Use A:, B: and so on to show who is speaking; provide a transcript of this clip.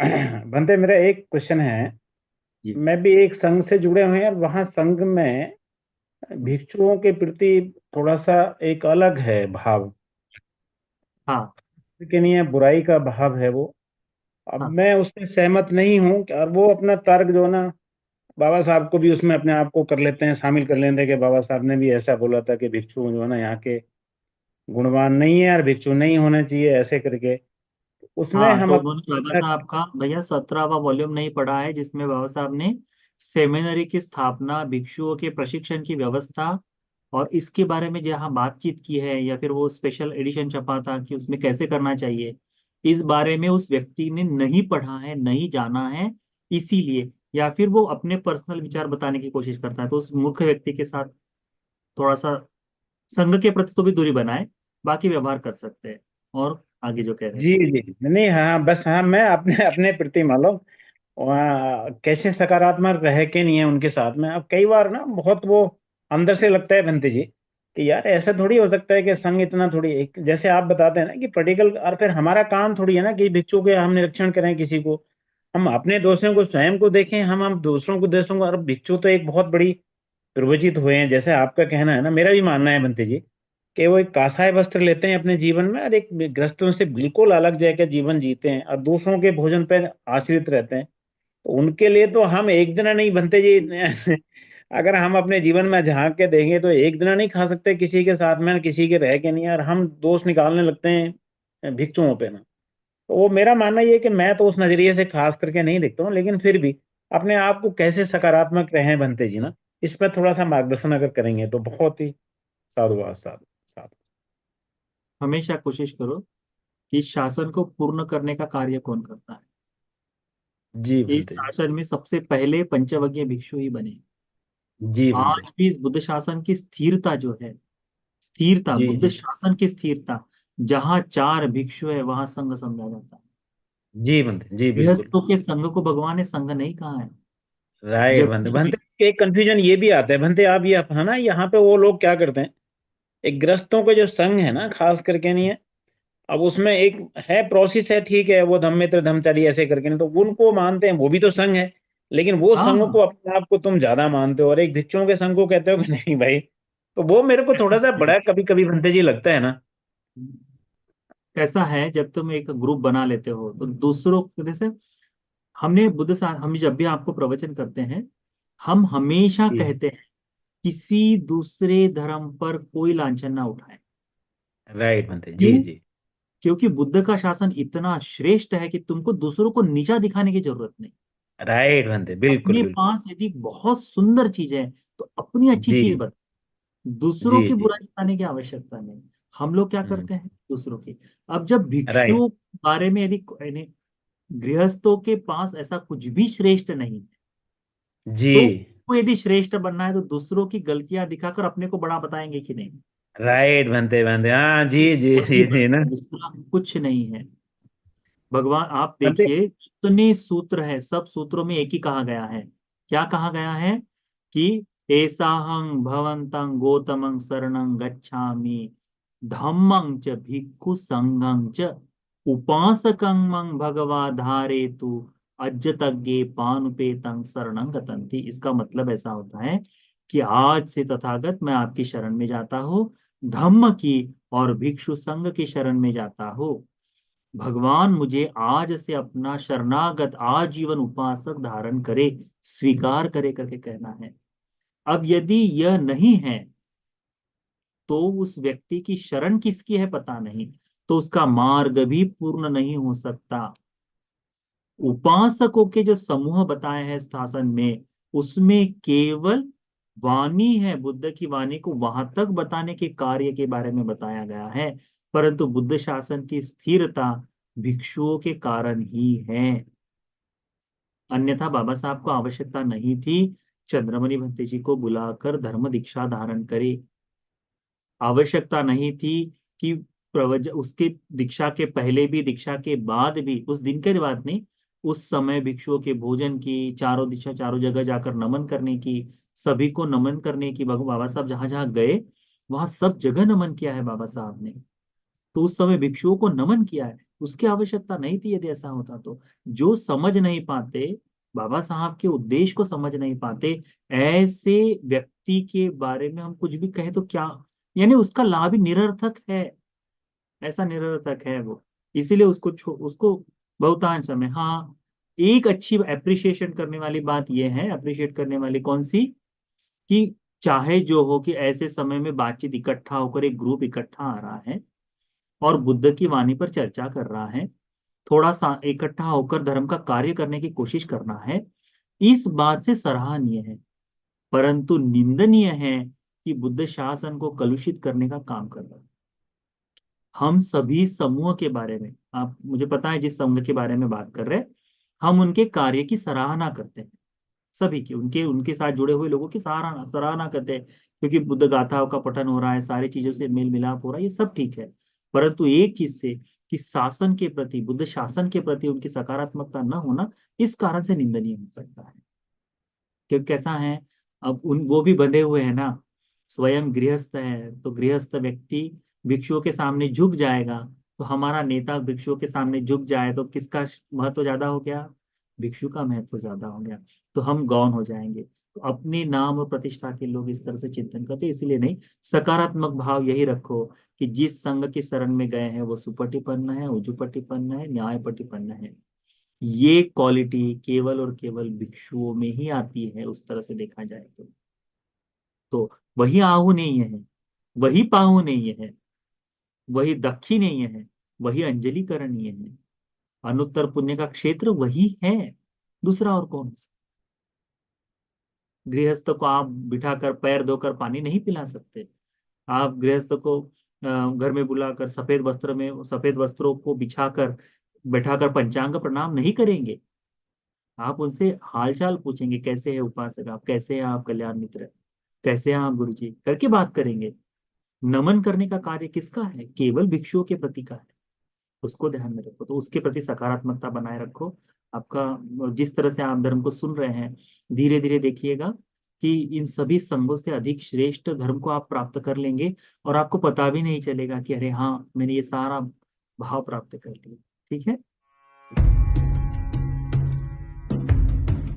A: बनते मेरा एक क्वेश्चन है।
B: जी।
A: मैं भी एक संघ से जुड़े हुए हैं और वहाँ संघ में भिक्षुओं के प्रति थोड़ा सा एक अलग है भाव।
B: हाँ।
A: कि नहीं है, बुराई का भाव है वो। अब
B: हाँ।
A: मैं उससे सहमत नहीं हूँ और वो अपना तर्क जो ना, बाबा साहब को भी उसमें अपने आप को कर लेते हैं, शामिल कर लेते हैं कि बाबा साहब ने भी ऐसा बोला था कि भिक्षु जो है ना यहाँ के गुणवान नहीं है और भिक्षु नहीं होने चाहिए, ऐसे करके उसमें
B: हाँ,
A: हम
B: तो उन्होंने बाबा
A: अपना।
B: साहब का भैया 17वां वॉल्यूम नहीं पढ़ा है, जिसमें बाबा साहब ने सेमिनरी की स्थापना, भिक्षुओं के प्रशिक्षण की व्यवस्था और इसके बारे में जहाँ बातचीत की है, या फिर वो स्पेशल एडिशन छपा था कि उसमें कैसे करना चाहिए, इस बारे में उस व्यक्ति ने नहीं पढ़ा है, नहीं जाना है, इसीलिए, या फिर वो अपने पर्सनल विचार बताने की कोशिश करता है, तो उस मूर्ख व्यक्ति के साथ थोड़ा सा संघ के प्रति तो भी दूरी बनाए, बाकी व्यवहार कर सकते हैं। और आगे जो कह रहे
A: जी
B: थे।
A: जी नहीं, हाँ बस, हाँ मैं अपने अपने प्रति मान लो वहाँ कैसे सकारात्मक रह के नहीं है उनके साथ में। अब कई बार ना बहुत वो अंदर से लगता है बंते जी कि यार ऐसा थोड़ी हो सकता है कि संघ इतना थोड़ी एक जैसे आप बताते हैं ना कि पर्टिकल, और फिर हमारा काम थोड़ी है ना कि भिक्षु के हम निरीक्षण करें किसी को। हम अपने दोषों को स्वयं को देखें, हम दूसरों को दोषों को। और भिक्षु तो एक बहुत बड़ी प्रवचित हुए हैं, जैसे आपका कहना है ना, मेरा भी मानना है बंते जी कि वो एक कासाय वस्त्र लेते हैं अपने जीवन में और एक ग्रस्तों से बिल्कुल अलग जगह जीवन जीते हैं और दूसरों के भोजन पर आश्रित रहते हैं। तो उनके लिए तो हम एक दिन नहीं बनते जी। अगर हम अपने जीवन में झांक के देंगे तो एक दिन नहीं खा सकते किसी के साथ में, किसी के रह के नहीं, और हम दोष निकालने लगते हैं भिक्षुओं पे ना। तो वो मेरा मानना ये है कि मैं तो उस नजरिए से खास करके नहीं देखता हूँ, लेकिन फिर भी अपने आप को कैसे सकारात्मक रहें बनते जी ना, इस पर थोड़ा सा मार्गदर्शन अगर करेंगे तो बहुत ही साधुवाद। साधु साधु।
B: हमेशा कोशिश करो कि शासन को पूर्ण करने का कार्य कौन करता
A: जी
B: है। इस
A: बनते जी।
B: शासन में सबसे पहले पंचवज्ञ भिक्षु ही बने।
A: जी बनते।
B: आज भी इस बुद्ध शासन की स्थिरता जो है, स्थिरता,
A: जी
B: बुद्ध
A: जी।
B: शासन की स्थिरता, जहां चार भिक्षु है वहां संघ समझा जाता है।
A: जी बनते जी बिल्कुल।
B: गृहस्थों के संघ को भगवान ने संघ नहीं कहा है।
A: राइट बनते
B: जबकि
A: बनते, एक कंफ्यूजन ये भी आता है बनते, आप ये है ना, यहाँ पे वो लोग क्या करते हैं, एक ग्रस्तों के जो संघ है ना खास करके नहीं है। अब उसमें एक है प्रोसेस है, ठीक है, वो धम्मित्र धर्मचारी ऐसे करके नहीं, तो उनको मानते हैं, वो भी तो संघ है। लेकिन वो संघ को
B: हाँ,
A: अपने आप को तुम ज्यादा मानते हो और एक भिक्षुओं के संघ को कहते हो कि नहीं भाई। तो वो मेरे को थोड़ा सा बड़ा कभी कभी बनते जी लगता है ना।
B: कैसा है, जब तुम एक ग्रुप बना लेते हो तो दूसरों जैसे, हमने बुद्ध सा हम जब भी आपको प्रवचन करते हैं, हम हमेशा
A: जी।
B: कहते हैं किसी दूसरे धर्म पर कोई लांछन ना उठाए।
A: राइट बनते जी
B: क्यों?
A: जी।
B: क्योंकि बुद्ध का शासन इतना श्रेष्ठ है कि तुमको दूसरों को नीचा दिखाने की जरूरत नहीं।
A: राइट बनते बिल्कुल
B: अपने
A: बिल्कुल।
B: पास यदि बहुत सुंदर चीज है तो अपनी अच्छी
A: जी
B: चीज बता, दूसरों
A: जी
B: की
A: जी।
B: बुराई दिखाने की आवश्यकता नहीं। हम लोग क्या
A: हम्म।
B: करते हैं दूसरों की। अब जब
A: राइट।
B: भिक्षुओं के बारे में यदि यानी गृहस्थों के पास ऐसा कुछ भी श्रेष्ठ नहीं है,
A: जी।
B: तो वो यदि श्रेष्ठ बनना है तो दूसरों की गलतियां दिखाकर अपने को बड़ा बताएंगे कि नहीं।
A: राइट बनते बनते, हाँ जी जी
B: वही
A: जी जी
B: बस,
A: ना।
B: दूसरा कुछ नहीं है। भगवान आप
A: बनते।
B: देखिए, जितने सूत्र है सब सूत्रों में एक ही कहा गया है। क्या कहा गया है? कि एसाहं भवंतं गौतमं शरणं गच्छामि, धम्मं च भिक्खु संघं च उपासकं मं भगवा धारेतु, अज्जतज्ञे पानुपेतं शरणं गतंति। इसका मतलब ऐसा होता है कि आज से तथागत मैं आपकी शरण में जाता हूँ, धम्म की और भिक्षु संघ की शरण में जाता हूँ। भगवान मुझे आज से अपना शरणागत आजीवन उपासक धारण करे, स्वीकार करे करके कहना है। अब यदि यह नहीं है तो उस व्यक्ति की शरण किसकी है पता नहीं, तो उसका मार्ग भी पूर्ण नहीं हो सकता। उपासकों के जो समूह बताए हैं शासन में, उसमें केवल वाणी है, बुद्ध की वाणी को वहां तक बताने के कार्य के बारे में बताया गया है। परंतु बुद्ध शासन की स्थिरता भिक्षुओं के कारण ही है। अन्यथा बाबा साहब को आवश्यकता नहीं थी चंद्रमणि भंते जी को बुलाकर धर्म दीक्षा धारण करे। आवश्यकता नहीं थी कि प्रवच उसके दीक्षा के पहले भी, दीक्षा के बाद भी, उस दिन के बाद नहीं, उस समय भिक्षुओं के भोजन की, चारों दिशा चारों जगह जाकर नमन करने की, सभी को नमन करने की। बाबा साहब जहां जहां गए वहां सब जगह नमन किया है बाबा साहब ने। तो उस समय भिक्षुओं को नमन किया है। उसकी आवश्यकता नहीं थी यदि ऐसा होता तो। जो समझ नहीं पाते, बाबा साहब के उद्देश्य को समझ नहीं पाते, ऐसे व्यक्ति के बारे में हम कुछ भी कहें तो क्या, यानी उसका लाभ ही निरर्थक है, ऐसा निरर्थक है वो। इसीलिए उसको बहुतांश समय, हाँ, एक अच्छी अप्रिशिएशन करने वाली बात यह है, अप्रिशिएट करने वाली कौन सी, कि चाहे जो हो कि ऐसे समय में बातचीत इकट्ठा होकर एक ग्रुप इकट्ठा आ रहा है और बुद्ध की वाणी पर चर्चा कर रहा है, थोड़ा सा इकट्ठा होकर धर्म का कार्य करने की कोशिश करना है, इस बात से सराहनीय है। परंतु निंदनीय है कि बुद्ध शासन को कलुषित करने का काम कर रहा है। हम सभी समूह के बारे में, आप, मुझे पता है जिस संघ के बारे में बात कर रहे हैं, हम उनके कार्य की सराहना करते हैं, सभी की, उनके उनके साथ जुड़े हुए लोगों की सराहना सराहना करते हैं, क्योंकि बुद्ध गाथाओं का पठन हो रहा है, सारी चीजों से मेल मिलाप हो रहा है, ये सब ठीक है। परंतु एक चीज से, कि शासन के प्रति, बुद्ध शासन के प्रति उनकी सकारात्मकता न होना, इस कारण से निंदनीय हो सकता है। क्योंकि कैसा है, अब उन वो भी बंधे हुए हैं ना, स्वयं गृहस्थ है, तो गृहस्थ व्यक्ति भिक्षुओं के सामने झुक जाएगा, तो हमारा नेता भिक्षुओं के सामने झुक जाए तो किसका महत्व ज्यादा हो गया, भिक्षु का महत्व ज्यादा हो गया, तो हम गौण हो जाएंगे। तो अपने नाम और प्रतिष्ठा के लोग इस तरह से चिंतन करते, इसलिए नहीं, सकारात्मक भाव यही रखो कि जिस संघ की शरण में गए हैं वो सुपटिपन्न है, उजुपटिपन्न है, न्यायपटिपन्न है। ये क्वालिटी केवल और केवल भिक्षुओं में ही आती है, उस तरह से देखा जाए तो वही आहु नहीं है, वही पाहु नहीं है, वही दक्षी नहीं है, वही अंजलि करणीय है, अनुत्तर पुण्य का क्षेत्र वही है, दूसरा और कौन सा। गृहस्थ को आप बिठाकर पैर धोकर पानी नहीं पिला सकते, आप गृहस्थ को घर में बुलाकर सफेद वस्त्रों को बिछाकर बैठाकर पंचांग प्रणाम नहीं करेंगे। आप उनसे हालचाल पूछेंगे, कैसे है उपासक, आप कैसे हैं, आप कल्याण मित्र, कैसे हैं आप गुरु जी, करके बात करेंगे। नमन करने का कार्य किसका है, केवल भिक्षुओं के प्रति का है, उसको ध्यान में रखो, तो उसके प्रति सकारात्मकता बनाए रखो। आपका, जिस तरह से आप धर्म को सुन रहे हैं, धीरे धीरे देखिएगा कि इन सभी संघों से अधिक श्रेष्ठ धर्म को आप प्राप्त कर लेंगे, और आपको पता भी नहीं चलेगा कि अरे हाँ, मैंने ये सारा भाव प्राप्त कर लिया। ठीक है।